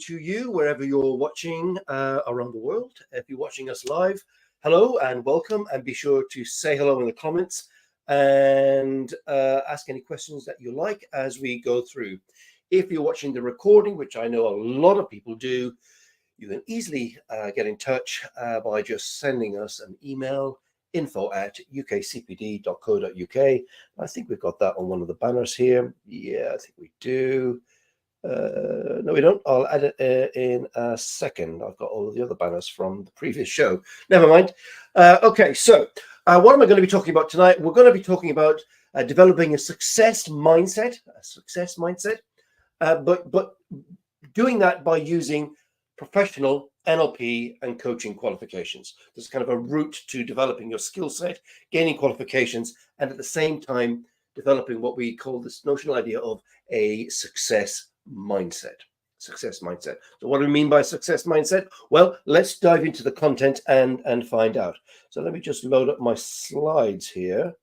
to you wherever you're watching around the world. If you're watching us live, hello and welcome, and be sure to say hello in the comments and ask any questions that you like as we go through. If you're watching the recording, which I know a lot of people do, you can easily get in touch by just sending us an email, info@ukcpd.co.uk. I think we've got that on one of the banners here. Yeah, I think we do. No, we don't. I'll add it in a second. I've got all of the other banners from the previous show. Never mind. Okay, so what am I going to be talking about tonight? We're going to be talking about developing a success mindset, but doing that by using professional NLP and coaching qualifications. There's kind of a route to developing your skill set, gaining qualifications, and at the same time developing what we call this notional idea of a success mindset. Success mindset. So what do we mean by success mindset? Well, let's dive into the content and find out. So let me just load up my slides here.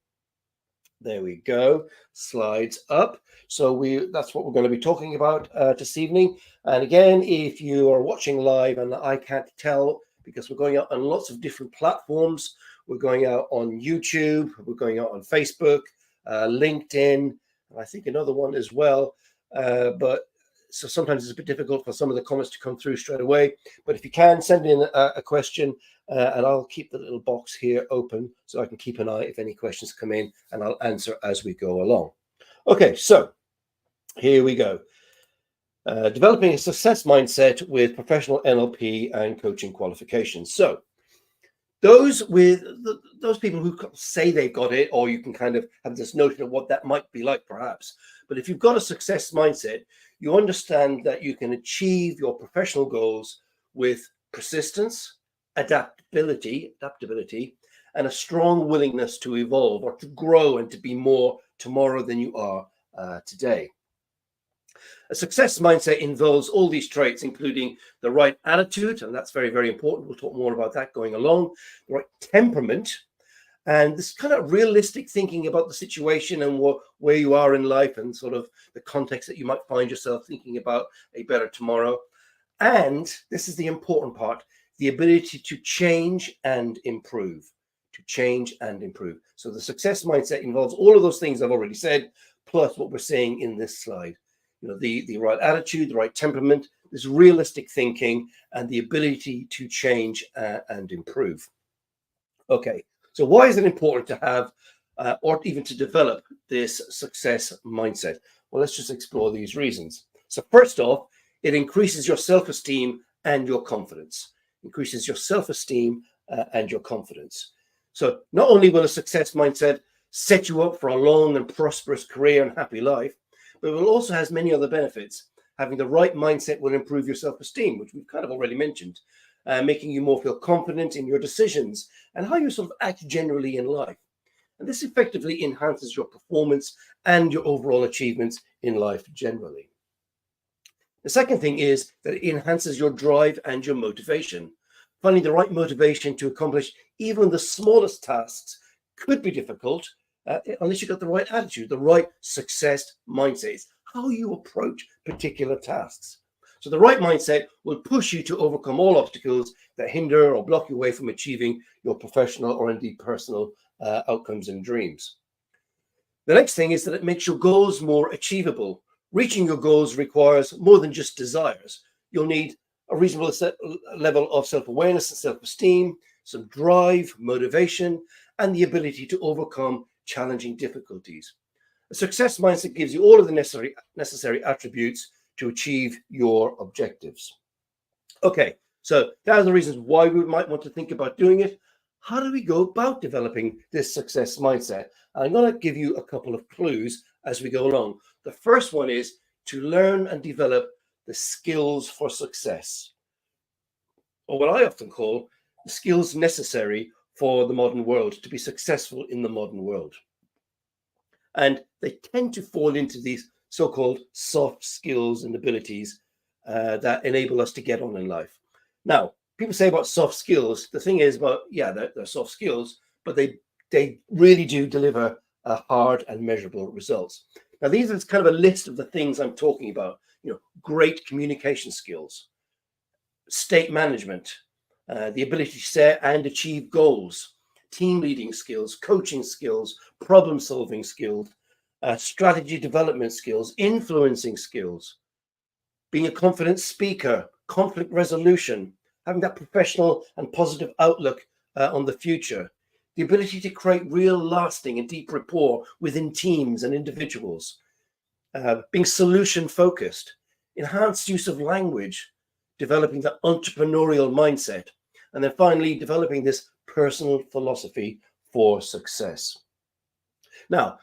There we go. Slides up. So that's what we're going to be talking about this evening. And again, if you are watching live and I can't tell, because we're going out on lots of different platforms, we're going out on YouTube, we're going out on Facebook, LinkedIn, and I think another one as well. So sometimes it's a bit difficult for some of the comments to come through straight away. But if you can, send in a question and I'll keep the little box here open so I can keep an eye if any questions come in, and I'll answer as we go along. Okay, so here we go. Developing a success mindset with professional NLP and coaching qualifications. So those people who say they've got it, or you can kind of have this notion of what that might be like perhaps. But if you've got a success mindset, you understand that you can achieve your professional goals with persistence, adaptability, and a strong willingness to evolve or to grow and to be more tomorrow than you are today. A success mindset involves all these traits, including the right attitude, and that's very, very important. We'll talk more about that going along. The right temperament, and this kind of realistic thinking about the situation and where you are in life and sort of the context that you might find yourself thinking about a better tomorrow. And this is the important part, the ability to change and improve. So the success mindset involves all of those things I've already said, plus what we're seeing in this slide. You know, the right attitude, the right temperament, this realistic thinking, and the ability to change and improve. Okay, so why is it important to have or even to develop this success mindset? Well, let's just explore these reasons. So first off, it increases your self-esteem and your confidence. So not only will a success mindset set you up for a long and prosperous career and happy life, but it will also has many other benefits. Having the right mindset will improve your self-esteem, which we've kind of already mentioned, making you more feel confident in your decisions and how you sort of act generally in life. And this effectively enhances your performance and your overall achievements in life generally. The second thing is that it enhances your drive and your motivation. Finding the right motivation to accomplish even the smallest tasks could be difficult, unless you've got the right attitude, the right success mindset. It's how you approach particular tasks. So the right mindset will push you to overcome all obstacles that hinder or block you away from achieving your professional or indeed personal outcomes and dreams. The next thing is that it makes your goals more achievable. Reaching your goals requires more than just desires. You'll need a reasonable level of self-awareness and self-esteem, some drive, motivation, and the ability to overcome challenging difficulties. A success mindset gives you all of the necessary attributes to achieve your objectives. Okay, so that are the reasons why we might want to think about doing it. How do we go about developing this success mindset? I'm going to give you a couple of clues as we go along. The first one is to learn and develop the skills for success, or what I often call the skills necessary for the modern world, to be successful in the modern world. And they tend to fall into these so-called soft skills and abilities that enable us to get on in life. Now, people say about soft skills, the thing is about, they're soft skills, but they really do deliver hard and measurable results. Now, these are kind of a list of the things I'm talking about. You know, great communication skills, state management, the ability to set and achieve goals, team leading skills, coaching skills, problem solving skills, strategy development skills, influencing skills, being a confident speaker, conflict resolution, having that professional and positive outlook on the future, the ability to create real lasting and deep rapport within teams and individuals, being solution focused, enhanced use of language, developing that entrepreneurial mindset, and then finally developing this personal philosophy for success. Now,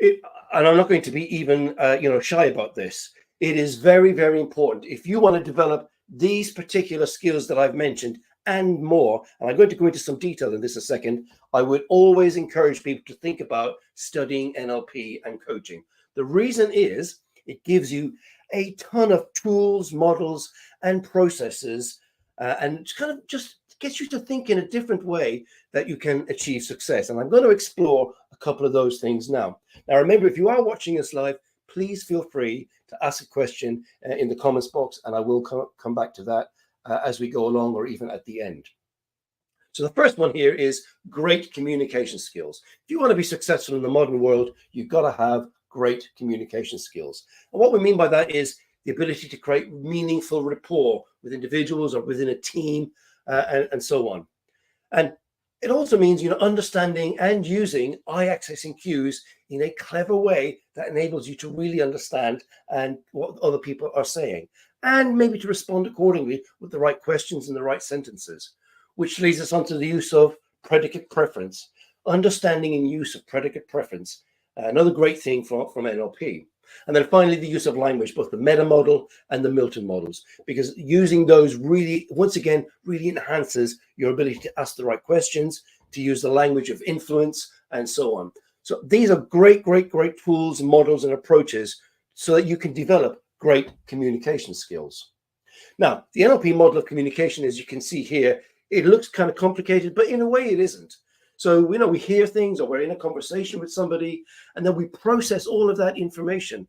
and I'm not going to be even shy about this. It is very, very important. If you want to develop these particular skills that I've mentioned and more, and I'm going to go into some detail in this a second, I would always encourage people to think about studying NLP and coaching. The reason is it gives you a ton of tools, models, and processes, and kind of just gets you to think in a different way that you can achieve success. And I'm going to explore a couple of those things now. Now, remember, if you are watching this live, please feel free to ask a question in the comments box, and I will come back to that as we go along or even at the end. So the first one here is great communication skills. If you want to be successful in the modern world, you've got to have great communication skills. And what we mean by that is the ability to create meaningful rapport with individuals or within a team and so on. And it also means, understanding and using eye-accessing cues in a clever way that enables you to really understand and what other people are saying, and maybe to respond accordingly with the right questions and the right sentences, which leads us on to the use of predicate preference, understanding and use of predicate preference, another great thing from NLP. And then finally, the use of language, both the meta model and the Milton models, because using those really, once again, really enhances your ability to ask the right questions, to use the language of influence, and so on. So these are great, great, great tools, models, and approaches so that you can develop great communication skills. Now, the NLP model of communication, as you can see here, it looks kind of complicated, but in a way it isn't. So, we hear things, or we're in a conversation with somebody, and then we process all of that information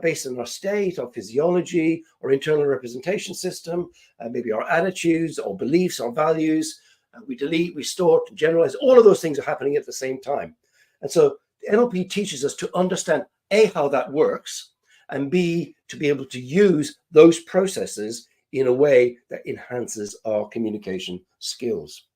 based on our state, our physiology, our internal representation system, maybe our attitudes, our beliefs, our values. We delete, we store, generalize. All of those things are happening at the same time. And so NLP teaches us to understand, A, how that works, and B, to be able to use those processes in a way that enhances our communication skills.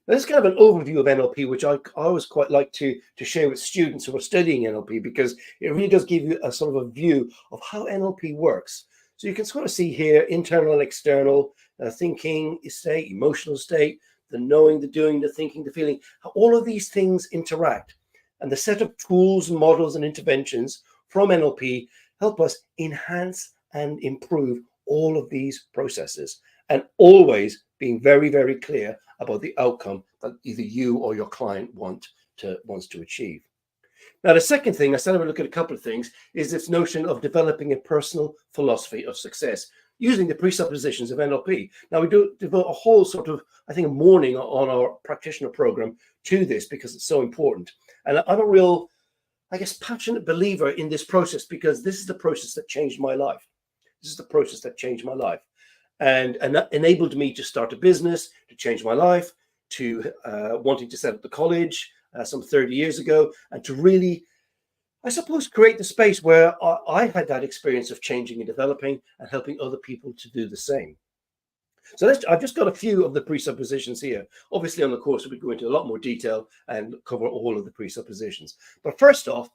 Now, this is kind of an overview of NLP, which I always quite like to share with students who are studying NLP, because it really does give you a sort of a view of how NLP works. So you can sort of see here internal and external thinking state, emotional state, the knowing, the doing, the thinking, the feeling, how all of these things interact. And the set of tools, models, and interventions from NLP help us enhance and improve all of these processes, and always being very, very clear about the outcome that either you or your client wants to achieve. Now, the second thing, I started to look at a couple of things, is this notion of developing a personal philosophy of success using the presuppositions of NLP. Now, we do devote a whole sort of, I think, a morning on our practitioner program to this because it's so important. And I'm a real, passionate believer in this process, because this is the process that changed my life. This is the process that changed my life. And that enabled me to start a business, to change my life, to wanting to set up the college some 30 years ago, and to really, I suppose, create the space where I had that experience of changing and developing and helping other people to do the same. So I've just got a few of the presuppositions here. Obviously, on the course, we'll go into a lot more detail and cover all of the presuppositions. But first off,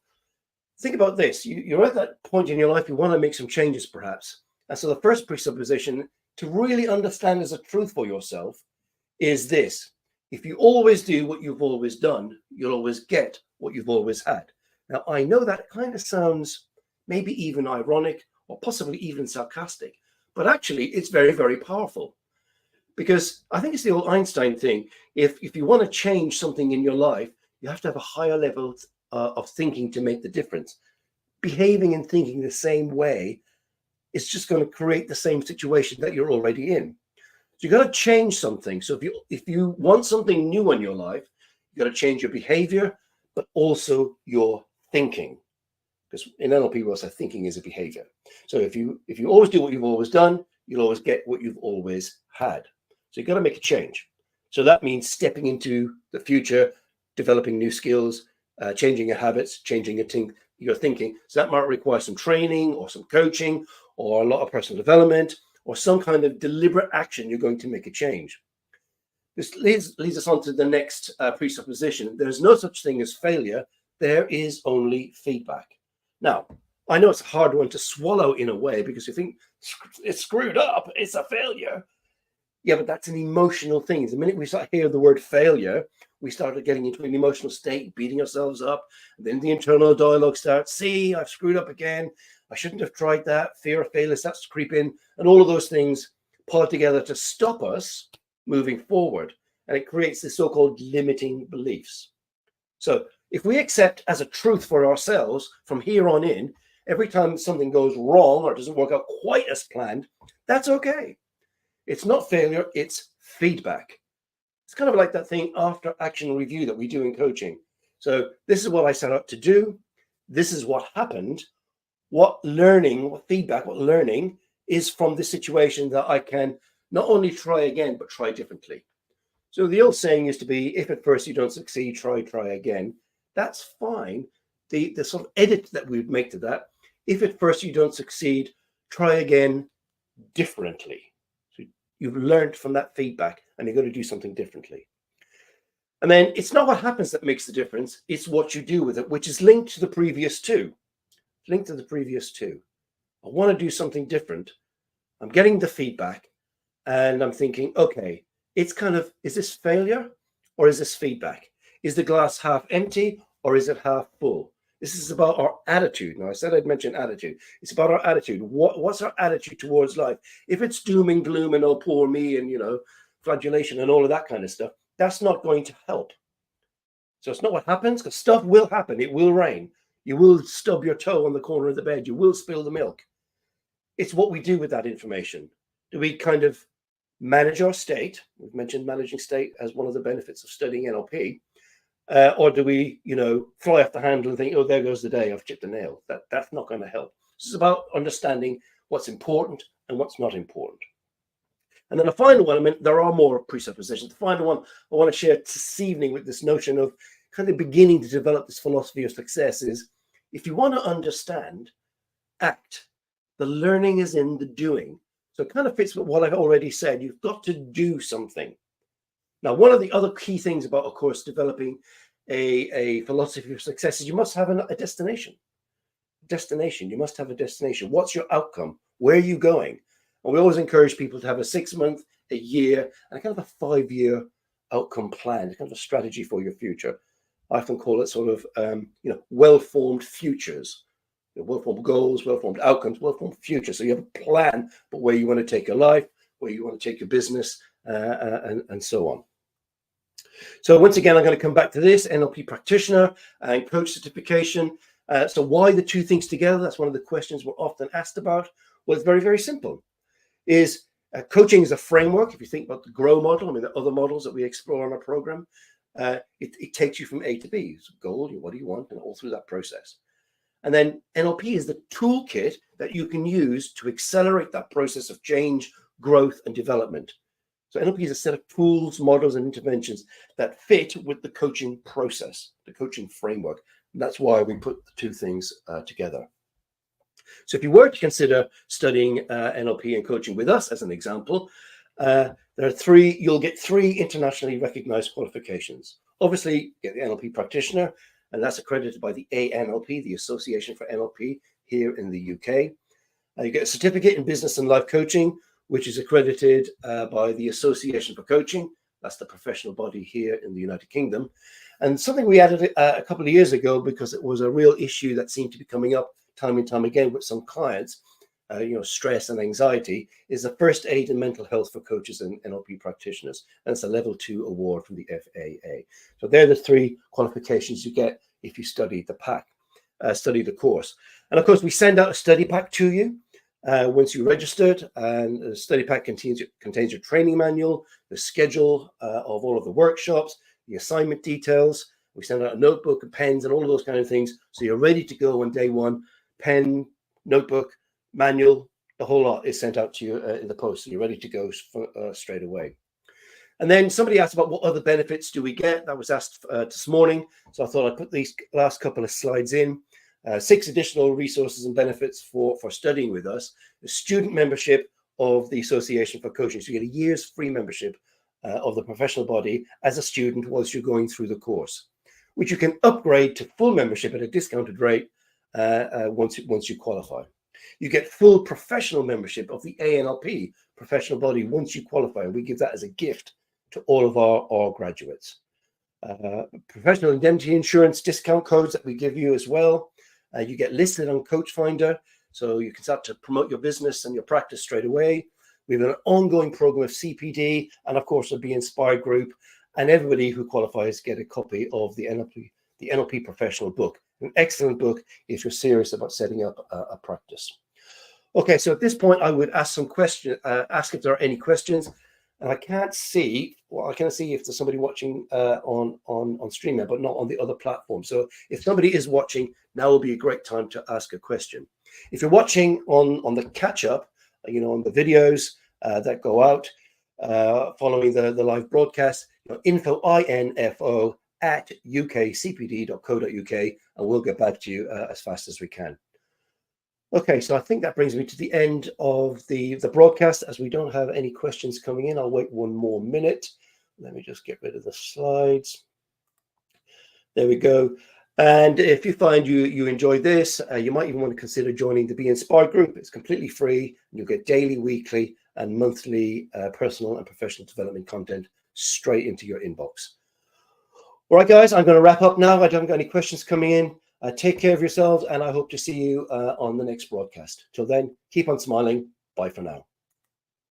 think about this. You're at that point in your life, you want to make some changes, perhaps. And so the first presupposition to really understand as a truth for yourself is this: if you always do what you've always done, you'll always get what you've always had. Now, I know that kind of sounds maybe even ironic or possibly even sarcastic, but actually it's very, very powerful, because I think it's the old Einstein thing. If you want to change something in your life, you have to have a higher level of thinking to make the difference. Behaving and thinking the same way is just going to create the same situation that you're already in. So you got to change something. So if you want something new in your life, you got to change your behavior, but also your thinking, because in NLP we also say thinking is a behavior. So if you always do what you've always done, you'll always get what you've always had. So you've got to make a change. So that means stepping into the future, developing new skills, changing your habits, changing your thinking. So that might require some training or some coaching or a lot of personal development or some kind of deliberate action. You're going to make a change. This leads us on to the next presupposition. There's no such thing as failure. There is only feedback. Now, I know it's a hard one to swallow in a way because you think it's screwed up, it's a failure. Yeah, but that's an emotional thing. The minute we start hearing the word failure, we start getting into an emotional state, beating ourselves up. And then the internal dialogue starts. See, I've screwed up again. I shouldn't have tried that. Fear of failure starts to creep in. And all of those things pull together to stop us moving forward. And it creates the so-called limiting beliefs. So if we accept as a truth for ourselves from here on in, every time something goes wrong or doesn't work out quite as planned, that's okay. It's not failure, it's feedback. It's kind of like that thing after action review that we do in coaching. So this is what I set out to do. This is what happened. What learning is from this situation that I can not only try again, but try differently. So the old saying used to be, if at first you don't succeed, try again. That's fine. The sort of edit that we would make to that, if at first you don't succeed, try again differently. So you've learned from that feedback and you're going to do something differently. And then it's not what happens that makes the difference. It's what you do with it, which is linked to the previous two. I want to do something different. I'm getting the feedback and I'm thinking, okay, it's kind of, is this failure or is this feedback? Is the glass half empty or is it half full? This is about our attitude. Now, I said I'd mention attitude. It's about our attitude. What's our attitude towards life? If it's doom and gloom and oh, poor me and, flagellation and all of that kind of stuff, that's not going to help. So it's not what happens, because stuff will happen. It will rain. You will stub your toe on the corner of the bed. You will spill the milk. It's what we do with that information. Do we kind of manage our state? We've mentioned managing state as one of the benefits of studying NLP. Or do we, fly off the handle and think, oh, there goes the day, I've chipped a nail. That's not going to help. This is about understanding what's important and what's not important. And then the final one, there are more presuppositions. The final one I want to share this evening with this notion of kind of beginning to develop this philosophy of success is, if you want to understand, act. The learning is in the doing. So it kind of fits with what I've already said. You've got to do something. Now, one of the other key things about, of course, developing a philosophy of success is you must have a destination. You must have a destination. What's your outcome? Where are you going? And we always encourage people to have a 6-month, a year, and kind of a 5-year outcome plan, kind of a strategy for your future. I often call it sort of, well-formed futures, well-formed goals, well-formed outcomes, well-formed futures. So you have a plan for where you want to take your life, where you want to take your business, and so on. So once again, I'm going to come back to this NLP practitioner and coach certification. So why the two things together? That's one of the questions we're often asked about. Well, it's very, very simple. Coaching is a framework. If you think about the GROW model, the other models that we explore in our program, it takes you from A to B. It's a goal, what do you want, and all through that process. And then NLP is the toolkit that you can use to accelerate that process of change, growth, and development. So NLP is a set of tools, models, and interventions that fit with the coaching process, the coaching framework. And that's why we put the two things together. So if you were to consider studying NLP and coaching with us, as an example, you'll get 3 internationally recognized qualifications. Obviously, you get the NLP practitioner, and that's accredited by the ANLP, the Association for NLP here in the UK. You get a certificate in business and life coaching, which is accredited by the Association for Coaching. That's the professional body here in the United Kingdom. And something we added a couple of years ago, because it was a real issue that seemed to be coming up time and time again with some clients, stress and anxiety, is the first aid in mental health for coaches and NLP practitioners. And it's a level 2 award from the FAA. So they're the 3 qualifications you get if you study the course. And of course, we send out a study pack to you once you registered, and the study pack contains your training manual, the schedule of all of the workshops, the assignment details. We send out a notebook and pens and all of those kind of things. So you're ready to go on day one. Pen, notebook, manual, the whole lot is sent out to you in the post, so you're ready to go straight away. And then somebody asked about what other benefits do we get. That was asked this morning, so I thought I'd put these last couple of slides in. 6 additional resources and benefits for studying with us. The student membership of the Association for Coaching, so you get a year's free membership of the professional body as a student whilst you're going through the course, which you can upgrade to full membership at a discounted rate once you qualify. You get full professional membership of the ANLP professional body once you qualify, and we give that as a gift to all of our graduates. Professional indemnity insurance discount codes that we give you as well. You get listed on Coach Finder, so you can start to promote your business and your practice straight away. We have an ongoing program of CPD, and of course the Be Inspired group, and everybody who qualifies get a copy of the NLP professional book. An excellent book if you're serious about setting up a practice. Okay, so at this point I would ask some questions, ask if there are any questions. And I can't see, well, I can see if there's somebody watching on StreamYard, but not on the other platform. So if somebody is watching, now will be a great time to ask a question. If you're watching on the catch-up, on the videos that go out following the live broadcast, info at UKCPD.co.uk, and we'll get back to you as fast as we can. Okay, so I think that brings me to the end of the broadcast. As we don't have any questions coming in, I'll wait one more minute. Let me just get rid of the slides. There we go. And if you find you enjoy this, you might even want to consider joining the Be Inspired group. It's completely free. You'll get daily, weekly, and monthly personal and professional development content straight into your inbox. All right, guys, I'm going to wrap up now. I don't got any questions coming in. Take care of yourselves, and I hope to see you on the next broadcast. Till then, keep on smiling. Bye for now.